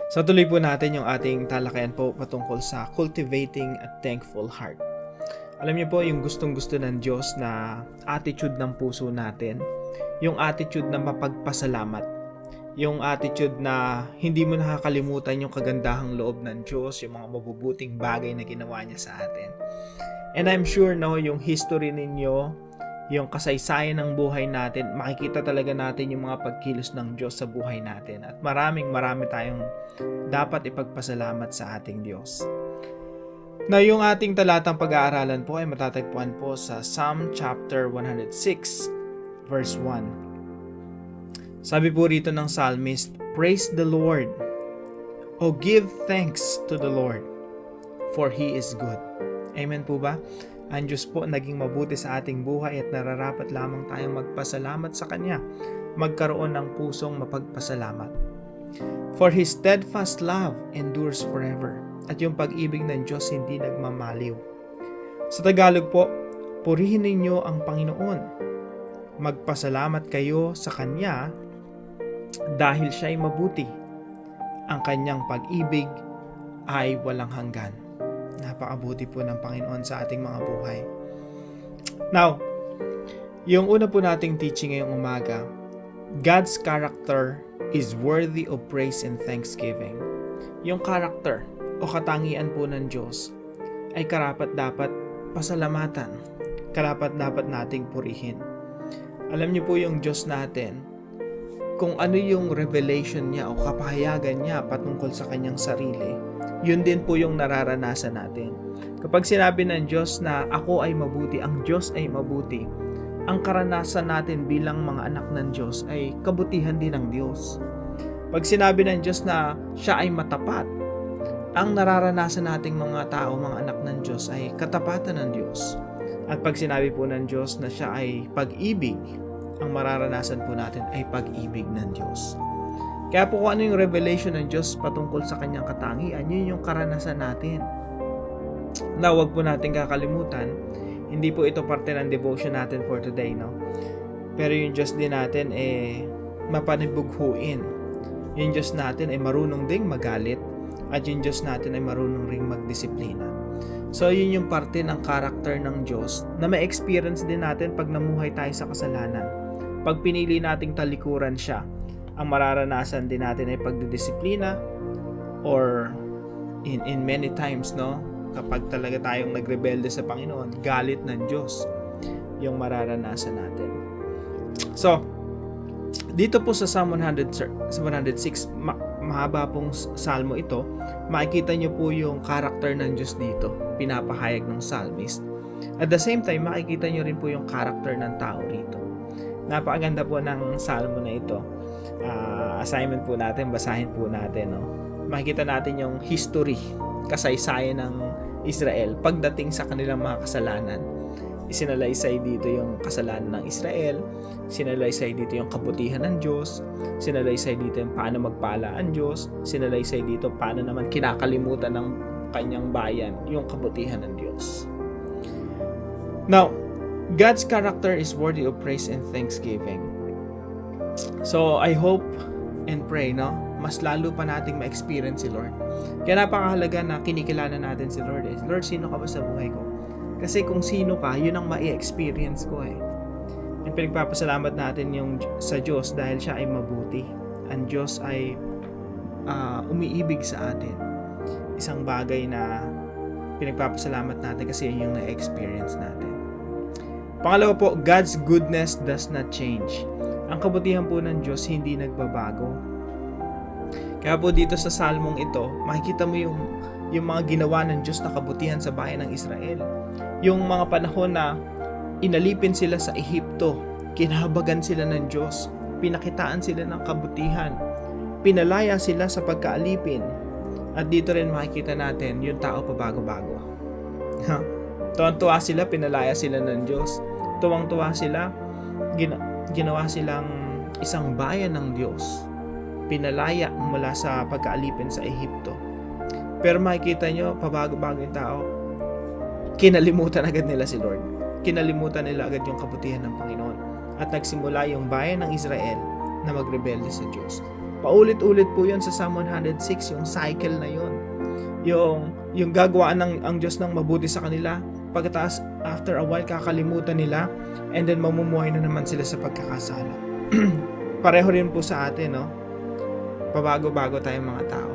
So tuloy po natin yung ating talakayan po patungkol sa cultivating a thankful heart. Alam niyo po yung gustong-gusto ng Diyos na attitude ng puso natin, yung attitude na mapagpasalamat, yung attitude na hindi mo nakakalimutan yung kagandahang loob ng Diyos, yung mga mabubuting bagay na ginawa niya sa atin. And I'm sure yung history ninyo, yung kasaysayan ng buhay natin, makikita talaga natin yung mga pagkilos ng Diyos sa buhay natin. At marami tayong dapat ipagpasalamat sa ating Diyos. Na yung ating talatang pag-aaralan po ay matatagpuan po sa Psalm chapter 106 verse 1. Sabi po rito ng psalmist, "Praise the Lord, O give thanks to the Lord, for He is good." Amen po ba? Ang Diyos po naging mabuti sa ating buhay at nararapat lamang tayong magpasalamat sa Kanya, magkaroon ng pusong mapagpasalamat. For His steadfast love endures forever. At yung pag-ibig ng Diyos hindi nagmamaliw. Sa Tagalog po, purihin ninyo ang Panginoon. Magpasalamat kayo sa Kanya dahil Siya'y mabuti. Ang Kanyang pag-ibig ay walang hanggan. Napakabuti po ng Panginoon sa ating mga buhay. Now, yung una po nating teaching ngayong umaga, God's character is worthy of praise and thanksgiving. Yung character o katangian po ng Diyos ay karapat-dapat pasalamatan, karapat-dapat nating purihin. Alam niyo po yung Diyos natin, kung ano yung revelation niya o kapahayagan niya patungkol sa kanyang sarili, yun din po yung nararanasan natin. Kapag sinabi ng Diyos na ako ay mabuti, ang Diyos ay mabuti, ang karanasan natin bilang mga anak ng Diyos ay kabutihan din ng Diyos. Pag sinabi ng Diyos na siya ay matapat, ang nararanasan nating mga tao, mga anak ng Diyos ay katapatan ng Diyos. At pag sinabi po ng Diyos na siya ay pag-ibig, ang mararanasan po natin ay pag-ibig ng Diyos. Kaya po kung ano yung revelation ng Diyos patungkol sa kanyang katangian, yun yung karanasan natin. Na huwag po natin kakalimutan, hindi po ito parte ng devotion natin for today, no? Pero yung Diyos din natin mapanibughuin. Yung Diyos natin ay marunong ding magalit at yung Diyos natin ay marunong ring magdisiplina. So yun yung parte ng character ng Diyos na may experience din natin pag namuhay tayo sa kasalanan. Pag pinili nating talikuran siya, ang mararanasan din natin ay pagdidisiplina or in many times, no, kapag talaga tayong nagrebelde sa Panginoon, galit ng Diyos yung mararanasan natin. So, dito po sa Psalm 106, mahaba pong salmo ito, makikita nyo po yung character ng Diyos dito, pinapahayag ng psalmist. At the same time, makikita nyo rin po yung character ng tao rito. Napakaganda po ng salmo na ito. Assignment po natin, basahin po natin, no? Makikita natin yung history, kasaysayan ng Israel pagdating sa kanilang mga kasalanan. Isinalaysay dito yung kasalanan ng Israel, sinalaysay dito yung kabutihan ng Diyos, sinalaysay dito yung paano magpala ang Diyos, sinalaysay dito paano naman kinakalimutan ng kanyang bayan yung kabutihan ng Diyos. Now, God's character is worthy of praise and thanksgiving. So, I hope and pray, no, mas lalo pa nating ma-experience si Lord. Kaya napakahalaga na kinikilala natin si Lord. Lord, sino ka ba sa buhay ko? Kasi kung sino ka, yun ang ma-experience ko eh. And pinagpapasalamat natin yung sa Diyos dahil siya ay mabuti. Ang Diyos ay umiibig sa atin. Isang bagay na pinagpapasalamat natin kasi yun yung na-experience natin. Pangalawa po, God's goodness does not change. Ang kabutihan po ng Diyos hindi nagbabago. Kaya po dito sa salmong ito, makikita mo yung mga ginawa ng Diyos na kabutihan sa bayan ng Israel. Yung mga panahon na inalipin sila sa Ehipto, kinahabagan sila ng Diyos, pinakitaan sila ng kabutihan, pinalaya sila sa pagkaalipin. At dito rin makikita natin yung tao pabago-bago. Tuwang-tuwa sila, pinalaya sila ng Diyos. Tuwang-tuwa sila, ginawa silang isang bayan ng Diyos. Pinalaya mula sa pagkaalipin sa Ehipto. Pero makikita nyo, pabago-bago yung tao, kinalimutan agad nila si Lord. Kinalimutan nila agad yung kabutihan ng Panginoon. At nagsimula yung bayan ng Israel na magrebelde sa Diyos. Paulit-ulit po yun sa Psalm 106, yung cycle na yun. Yung gagawaan ang Diyos ng mabuti sa kanila, pagkatapos after a while kakalimutan nila, and then mamumuhay na naman sila sa pagkakasala. Pareho rin po sa atin, no? Pabago-bago tayong mga tao.